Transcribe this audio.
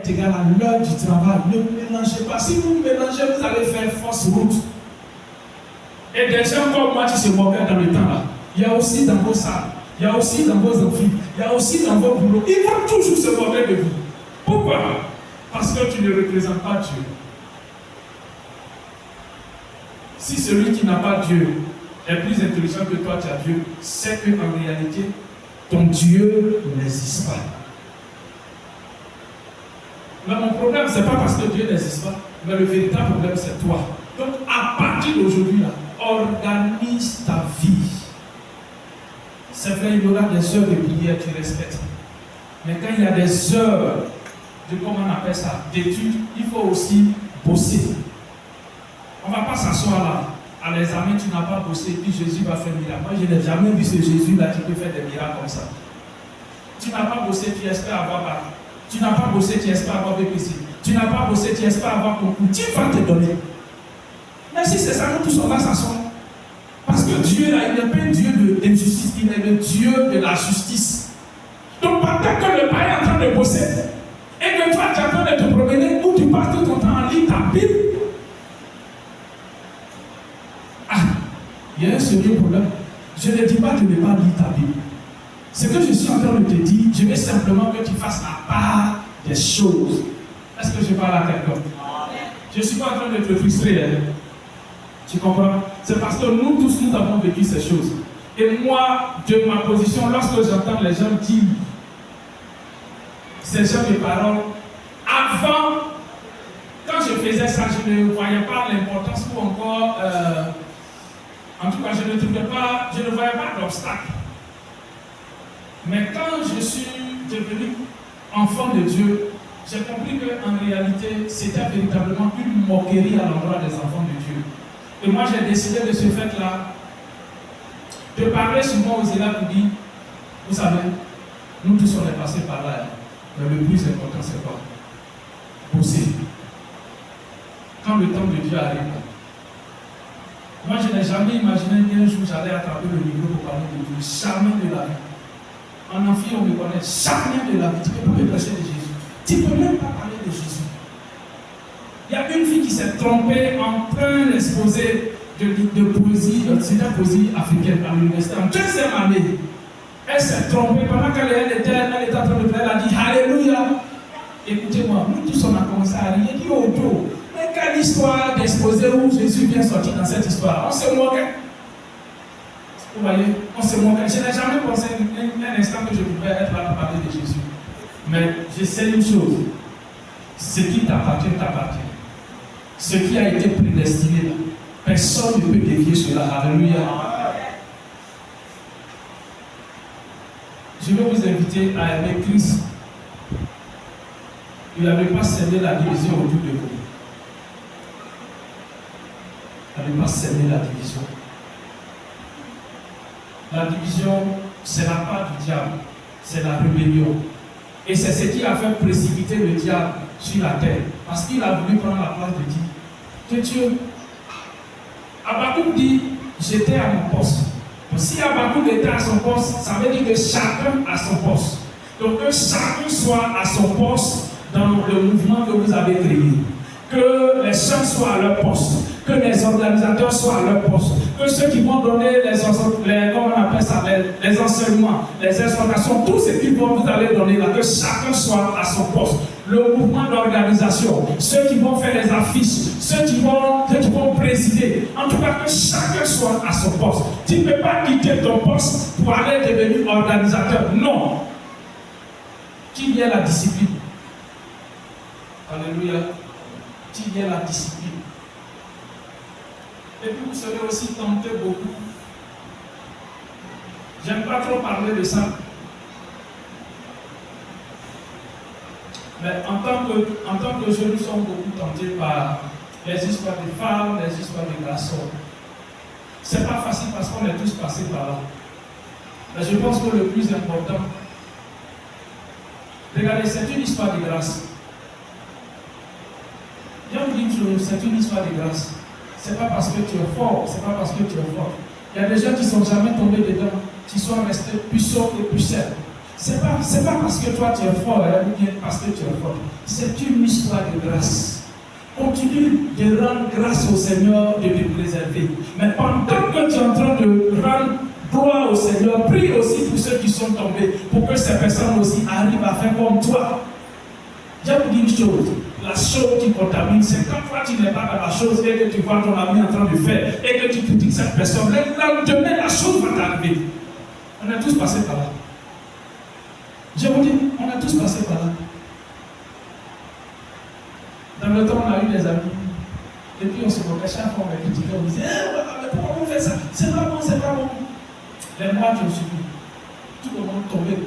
est égal à l'heure du travail. Ne mélangez pas. Si vous mélangez, vous allez faire fausse route. Et des gens comme moi qui se moquent dans le temps là, il y a aussi dans vos salles, il y a aussi dans vos amphis, il y a aussi dans vos boulots. Ils vont toujours se moquer de vous. Pourquoi? Parce que tu ne représentes pas Dieu. Si celui qui n'a pas Dieu est plus intelligent que toi, tu as Dieu, c'est qu'en réalité, ton Dieu n'existe pas. Mais mon problème, ce n'est pas parce que Dieu n'existe pas, mais le véritable problème, c'est toi. Donc, à partir d'aujourd'hui, là, organise ta vie. C'est vrai, il y aura des heures de prière, tu respectes. Mais quand il y a des heures de, comment on appelle ça, d'études, il faut aussi bosser. On ne va pas s'asseoir là. À l'examen, tu n'as pas bossé, puis Jésus va faire miracle. Moi, je n'ai jamais vu ce Jésus-là qui peut faire des miracles comme ça. Tu n'as pas bossé, tu espères avoir bac. Tu n'as pas bossé, tu espères avoir BPC. Tu n'as pas bossé, tu espères avoir concours. Dieu va te donner. Mais si c'est ça, nous tous on va s'asseoir. Parce que Dieu, là, il n'est pas un Dieu d'injustice, il est le Dieu de la justice. Donc, pendant que le père est en train de bosser, et que toi, tu es en train de te promener, où tu passes tout ton temps en ligne, ta Bible. Ah, il y a un sérieux problème. Je ne dis pas de ne pas lire ta Bible. Ce que je suis en train de te dire, je veux simplement que tu fasses la part des choses. Est-ce que je parle à quelqu'un? Je ne suis pas en train de te frustrer. Hein? Tu comprends? C'est parce que nous tous, nous avons vécu ces choses. Et moi, de ma position, lorsque j'entends les gens dire ces gens de paroles, avant, quand je faisais ça, je ne voyais pas l'importance ou encore, en tout cas, je ne voyais pas d'obstacle. Mais quand je suis devenu enfant de Dieu, j'ai compris qu'en réalité, c'était véritablement une moquerie à l'endroit des enfants de Dieu. Et moi, j'ai décidé de ce fait-là, de parler souvent aux élèves pour dire, vous savez, nous tous on est passés par là, mais le plus important c'est quoi? Bosser. Quand le temps de Dieu arrive, moi je n'ai jamais imaginé qu'un jour j'allais attraper le micro pour parler de Dieu. Jamais de la vie. En amphi, on me connaît. Jamais de la vie. Tu ne peux pas me prêcher de Jésus. Tu ne peux même pas parler de Jésus. Il y a une fille qui s'est trompée en train d'exposer de poésie, c'était la poésie africaine à l'université en 15e année. Elle s'est trompée pendant qu'elle était en train de faire, elle a dit Alléluia. Écoutez-moi, nous tous on a commencé à rire, dit oh Dieu, mais quelle histoire d'exposer où Jésus vient sortir dans cette histoire? On se moquait. Vous voyez, on se moquait. Je n'ai jamais pensé un instant que je pouvais être là pour parler de Jésus. Mais je sais une chose, ce qui t'appartient, t'appartient. Ce qui a été prédestiné, personne ne peut dévier cela. Alléluia. Je vais vous inviter à aimer Christ. Il n'avait pas semé la division autour de vous. Il n'avait pas semé la division. La division, c'est la part du diable. C'est la rébellion. Et c'est ce qui a fait précipiter le diable sur la terre. Parce qu'il a voulu prendre la place de Dieu. Que Dieu. Habakkuk dit, j'étais à mon poste. Donc, si Habakkuk était à son poste, ça veut dire que chacun a son poste. Donc que chacun soit à son poste dans le mouvement que vous avez créé. Que les chefs soient à leur poste. Que les organisateurs soient à leur poste. Que ceux qui vont donner les enseignements, les exhortations, tout ce qu'ils vont vous allez donner là, que chacun soit à son poste. Le mouvement d'organisation, ceux qui vont faire les affiches, ceux qui vont présider, en tout cas que chacun soit à son poste. Tu ne peux pas quitter ton poste pour aller devenir organisateur. Non. Qui vient la discipline? Alléluia. Qui vient la discipline? Et puis vous serez aussi tenté beaucoup. J'aime pas trop parler de ça. Mais en tant que jeunes, nous sommes beaucoup tentés par les histoires de femmes, les histoires de garçons. C'est pas facile parce qu'on est tous passés par là. Mais je pense que le plus important, regardez, c'est une histoire de grâce. Je vous dis que c'est une histoire de grâce. C'est pas parce que tu es fort, c'est pas parce que tu es fort. Il y a des gens qui ne sont jamais tombés dedans, qui sont restés puissants et puissants. C'est pas parce que toi tu es fort, hein, ou bien parce que tu es fort. C'est une histoire de grâce. Continue de rendre grâce au Seigneur de te préserver. Mais pendant que tu es en train de rendre gloire au Seigneur, prie aussi pour ceux qui sont tombés, pour que ces personnes aussi arrivent à faire comme toi. Je vous dis une chose, la chose qui contamine, c'est quand toi tu n'es pas dans la chose et que tu vois ton ami en train de faire et que tu critiques cette personne, le lendemain la chose va t'arriver. On est tous passés par là. Je vous dis, on a tous passé par là. Dans le temps, on a eu des amis. Et puis on se moquait chaque fois, on les critiquait, on disait, mais pourquoi on fait ça? C'est pas bon, c'est pas bon. Les mois qui ont suivi, tout le monde tombait.